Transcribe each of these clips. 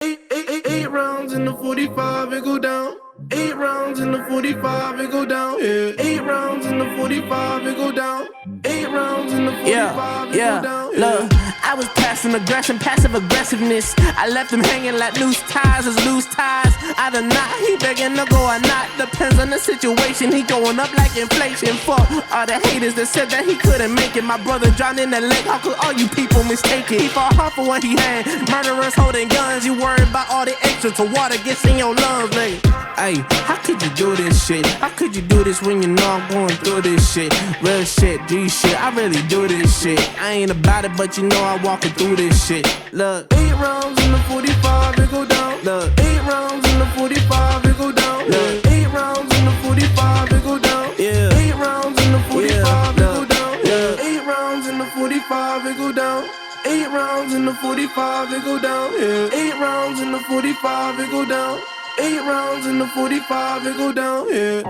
Eight rounds in the 45, it go down. 8 rounds in the 45, it go down. Yeah. 8 rounds in the 45, it go down. 8 rounds in the 45, it go down. Yeah. Look, I was passing aggression, passive aggressiveness. I left him hanging like loose ties is loose ties. I do not, he begging to go or not. Depends on the situation. He going up like inflation. Fuck all the haters that said that he couldn't make it. My brother drowned in the lake. How could all you people mistake it? He fought hard for what he had. Murderers holding guns. You worried about all the extra to water gets in your lungs, nigga. Hey, how could you do this shit? How could you do this when you know I'm going through this shit? Real shit, G shit, I really do this shit. I ain't about it, but you know I'm walking through this shit. Look, 8 rounds in the 45, it go down. look, 8 rounds in the 45, it go down. Look. 8 rounds in the 45, it go down. yeah. 8 rounds in the 45, it go down. Yeah. 8 rounds in the 45, it go down. 8 rounds in the 45, it go down. Yeah. 8 rounds in the 45, it go down. 8 rounds in the 45, it go down. Yeah.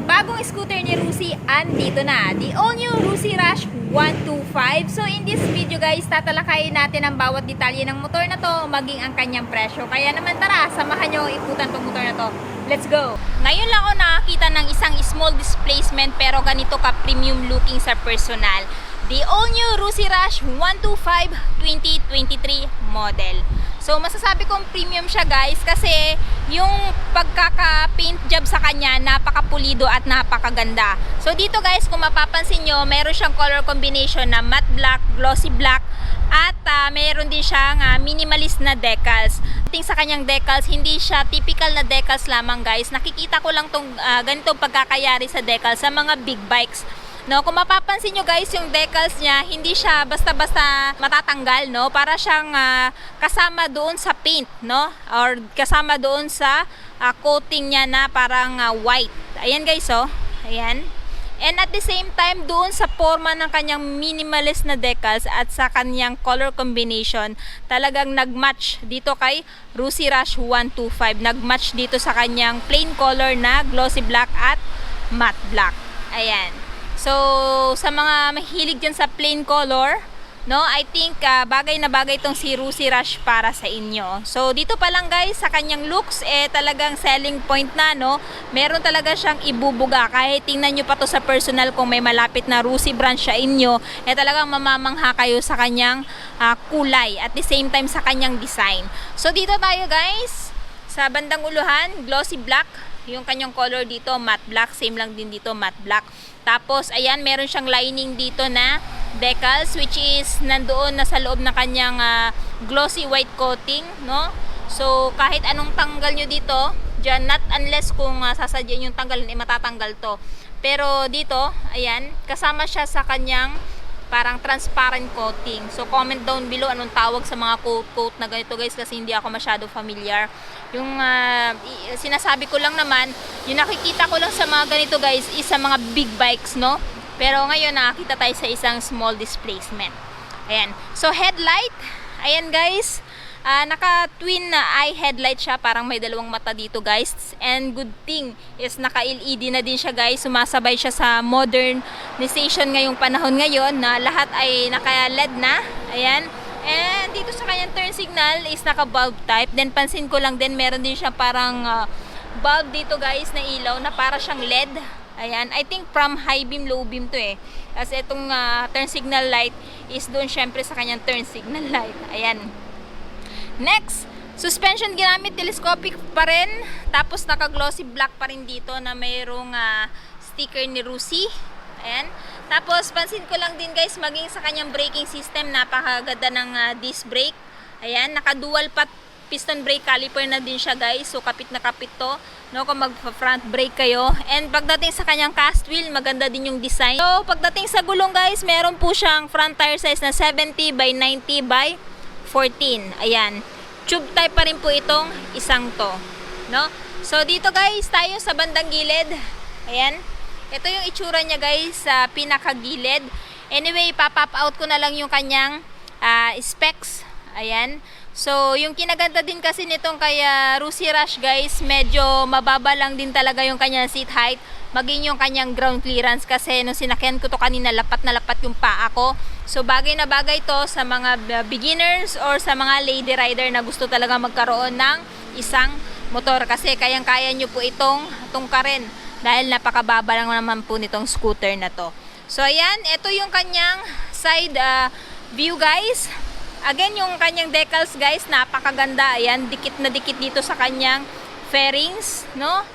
Bagong scooter ni Rusi, andito na. The all-new Rusi Rush 125. So in this video guys, tatalakayin natin ang bawat detalye ng motor na to, maging ang kanyang presyo. Kaya naman tara, samahan nyo ikutan tong motor na to. Let's go! Ngayon lang ako nakakita ng isang small displacement pero ganito ka premium looking sa personal. The all-new Rusi Rush 125 2023 model. So masasabi kong premium siya guys kasi yung pagkaka-paint job sa kanya napakapulido at napakaganda. So dito guys, kung mapapansin nyo, meron siyang color combination na matte black, glossy black at meron din siyang minimalist na decals. Tingin sa kanyang decals, hindi siya typical na decals lamang guys. Nakikita ko lang tong ganitong pagkakayari sa decals sa mga big bikes. No, kung mapapansin nyo guys, yung decals niya, hindi siya basta-basta matatanggal, no? Para siyang kasama doon sa paint, no? Or kasama doon sa coating niya na parang white. Ayan guys, oh. Ayan. And at the same time, doon sa forma ng kanyang minimalist na decals at sa kanyang color combination, talagang nagmatch dito kay Rusi Rush 125. Nagmatch dito sa kanyang plain color na glossy black at matte black. Ayan. So, sa mga mahilig dyan sa plain color, no, I think bagay na bagay itong si Rusi Rush para sa inyo. So, dito pa lang guys, sa kanyang looks, talagang selling point na, no. Meron talaga siyang ibubuga. Kahit tingnan nyo pa to sa personal kung may malapit na Rusi branch sa inyo, talagang mamamangha kayo sa kanyang kulay. At the same time, sa kanyang design. So, dito tayo guys, sa bandang uluhan, glossy black. Yung kanyang color dito, matte black. Same lang din dito, matte black. Tapos, ayan, meron siyang lining dito na decals, which is nandoon na sa loob ng kanyang glossy white coating, no? So, kahit anong tanggal nyo dito, dyan, not unless kung sasadyan yung tanggal, matatanggal to. Pero dito, ayan, kasama siya sa kanyang parang transparent coating. So, comment down below anong tawag sa mga coat na ganito guys, kasi hindi ako masyado familiar. Yung sinasabi ko lang naman, yung nakikita ko lang sa mga ganito guys is sa mga big bikes, no? Pero ngayon nakakita tayo sa isang small displacement. Ayan. So headlight, ayan guys, naka-twin eye headlight siya, parang may dalawang mata dito guys. And good thing is naka-LED na din siya guys, sumasabay siya sa modernization ngayong panahon ngayon na lahat ay naka-LED na. Ayan. And dito sa kanyang turn signal is naka-bulb type. Then pansin ko lang din, meron din siya parang bulb dito guys na ilaw na para siyang LED. Ayan, I think from high beam, low beam to Kasi itong turn signal light is doon syempre sa kanyang turn signal light. Ayan. Next, suspension ginamit telescopic pa rin. Tapos naka-glossy black pa rin dito na mayroong sticker ni Rusi. Ayan. Tapos pansin ko lang din guys, maging sa kanyang braking system, napakaganda ng disc brake. Ayan, naka-dual piston brake caliper na din siya guys. So kapit na kapit to, no, kung mag-front brake kayo. And pagdating sa kanyang cast wheel, maganda din yung design. So pagdating sa gulong guys, meron po siyang front tire size na 70 by 90 by 14. Ayan. Tube type pa rin po itong isang to, no? So dito guys, tayo sa bandang gilid. Ayan. Ito yung itsura niya guys sa pinakagilid. Anyway, pop out ko na lang yung kanyang specs. Ayan. So, yung kinaganda din kasi nitong kay Rusi Rush guys, medyo mababa lang din talaga yung kanyang seat height, maging yung kanyang ground clearance kasi nung sinakyan ko to kanina, lapat na lapat yung paa ko. So, bagay na bagay to sa mga beginners or sa mga lady rider na gusto talaga magkaroon ng isang motor kasi kayang-kaya nyo po itong tungkarin dahil napakababa lang naman po nitong scooter na to. So, ayan, ito yung kanyang side view guys. Again, yung kanyang decals guys, napakaganda. Ayan, dikit na dikit dito sa kanyang fairings, no?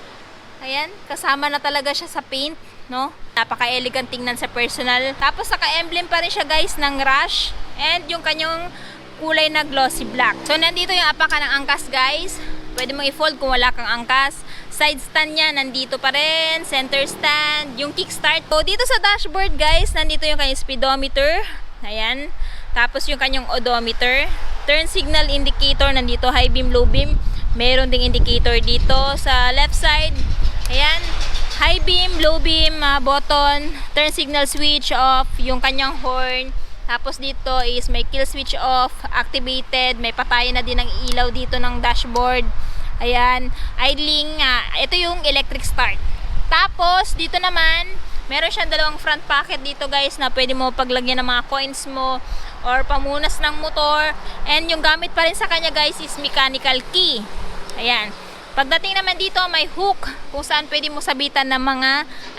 Ayan, kasama na talaga siya sa paint, no? Napaka-elegant tingnan sa personal. Tapos naka-emblem pa rin siya guys ng Rush and yung kanyang kulay na glossy black. So, nandito yung apaka ng angkas guys. Pwede mong i-fold kung wala kang angkas. Side stand niya, nandito pa rin. Center stand, yung kickstart. So, dito sa dashboard guys, nandito yung kanyang speedometer. Ayan. Tapos yung kanyang odometer, turn signal indicator, nandito high beam, low beam. Meron ding indicator dito sa left side. Ayan, high beam, low beam, button, turn signal switch off, yung kanyang horn. Tapos dito is may kill switch off, activated, may patayan na din ng ilaw dito ng dashboard. Ayan, idling, ito yung electric start. Tapos dito naman, meron siyang dalawang front pocket dito guys na pwede mo paglagyan ng mga coins mo or pamunas ng motor. And yung gamit pa rin sa kanya guys is mechanical key. Ayan. Pagdating naman dito may hook kung saan pwede mo sabitan ng mga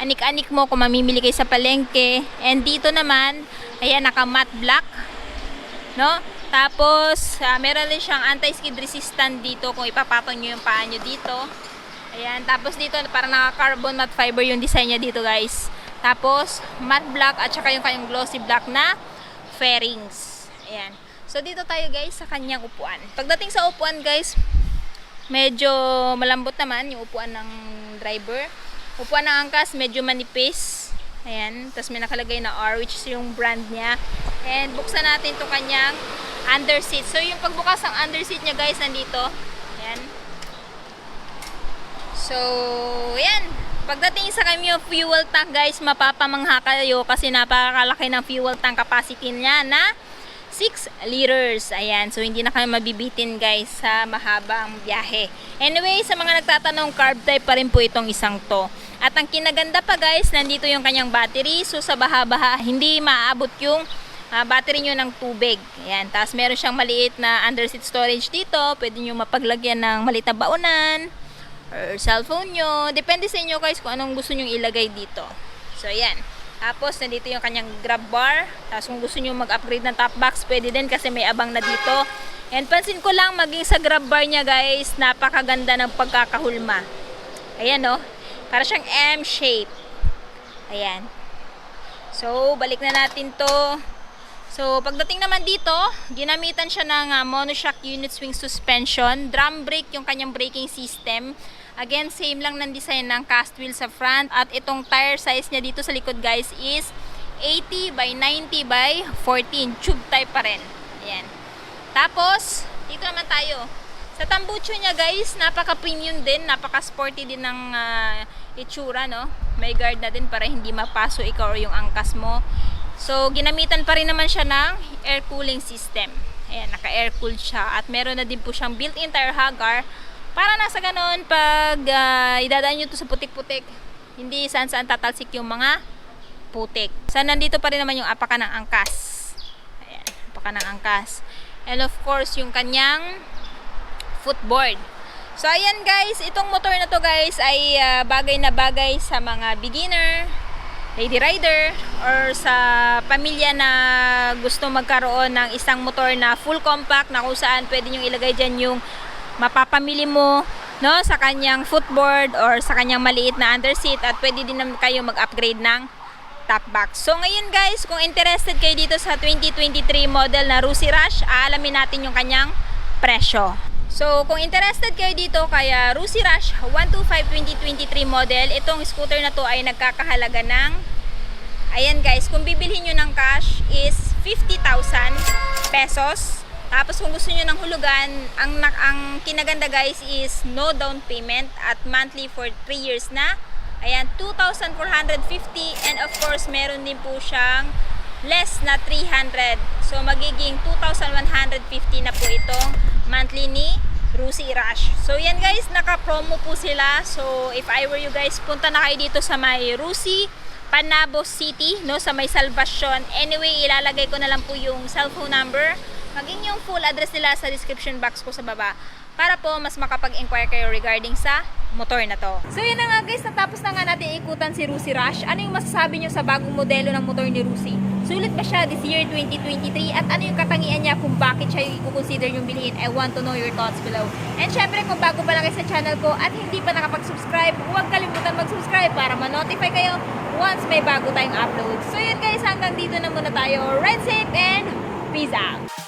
anik-anik mo kung mamimili kayo sa palengke. And dito naman, ayan, naka matte black, no? Tapos meron din siyang anti-skid resistant dito kung ipapatong nyo yung paa nyo dito. Ayan, tapos dito parang naka-carbon matte fiber yung design niya dito guys. Tapos matte black at saka yung kanyang glossy black na fairings. Ayan. So dito tayo guys sa kanyang upuan. Pagdating sa upuan guys, medyo malambot naman yung upuan ng driver. Upuan ng angkas medyo manipis. Ayan, tapos may nakalagay na R which is yung brand niya. And buksan natin to kanyang under seat. So yung pagbukas ng under seat niya guys nandito. Ayan. So, ayan. Pagdating sa kanyang fuel tank guys, mapapamangha kayo kasi napakalaki ng fuel tank capacity niya na 6 liters. Ayan, so hindi na kayo mabibitin guys sa mahabang biyahe. Anyway, sa mga nagtatanong, carb type pa rin po itong isang to. At ang kinaganda pa guys, nandito yung kanyang battery. So sa baha-baha, hindi maaabot yung battery nyo ng tubig. Ayan, tapos meron siyang maliit na under seat storage dito. Pwede nyo mapaglagyan ng maliit na baunan or cellphone nyo. Depende sa inyo guys kung anong gusto nyo ilagay dito. So ayan. Tapos nandito yung kanyang grab bar. Tapos kung gusto nyo mag-upgrade ng top box, pwede din kasi may abang na dito. And pansin ko lang maging sa grab bar niya guys, napakaganda ng pagkakahulma. Ayan oh. Para siyang M shape. Ayan. So balik na natin to. So pagdating naman dito, ginamitan siya ng monoshock unit swing suspension. Drum brake yung kanyang braking system. Again, same lang ng design ng cast wheel sa front. At itong tire size niya dito sa likod guys is 80 by 90 by 14. Tube type pa rin. Ayan. Tapos, dito naman tayo. Sa tambucho niya guys, napaka-premium din. Napaka-sporty din ng itsura, no? May guard na din para hindi mapaso ikaw or yung angkas mo. So, ginamitan pa rin naman siya ng air cooling system. Ayan, naka-air cooled siya. At meron na din po siyang built-in tire hugger. Para nasa ganon, pag idadaan nyo to sa putik-putik, hindi saan-saan tatalsik yung mga putik. So, nandito pa rin naman yung apaka ng angkas. Ayan, apaka ng angkas. And of course, yung kanyang footboard. So, ayan guys, itong motor na to guys ay bagay na bagay sa mga beginner, lady rider, or sa pamilya na gusto magkaroon ng isang motor na full compact na kung saan pwede nyo ilagay dyan yung mapapamili mo, no, sa kanyang footboard or sa kanyang maliit na underseat at pwede din naman kayo mag-upgrade ng top box. So ngayon guys, kung interested kayo dito sa 2023 model na Rusi Rush, aalamin natin yung kanyang presyo. So kung interested kayo dito kaya Rusi Rush 125 2023 model, itong scooter na to ay nagkakahalaga ng, ayan guys, kung bibilhin nyo ng cash is 50,000 pesos. Tapos kung gusto nyo ng hulugan, ang kinaganda guys is no down payment at monthly for 3 years na. Ayan, 2,450, and of course meron din po siyang less na 300. So magiging 2,150 na po itong monthly ni Rusi Rush. So yan guys, naka-promo po sila. So if I were you guys, punta na kayo dito sa may Rusi Panabo City, no, sa may Salvacion. Anyway, ilalagay ko na lang po yung cellphone number, maging yung full address nila sa description box ko sa baba, para po mas makapag-inquire kayo regarding sa motor na to. So yun na nga guys, natapos na nga natin ikutan si Rusi Rush. Ano yung masasabi nyo sa bagong modelo ng motor ni Rusi? Sulit ba siya this year 2023? At ano yung katangian niya kung bakit siya yung i-consider yung bilhin? I want to know your thoughts below. And syempre, kung bago pa lang kayo sa channel ko at hindi pa nakapag-subscribe, huwag kalimutan mag-subscribe para ma-notify kayo once may bago tayong upload. So yun guys, hanggang dito na muna tayo. Ride safe and peace out!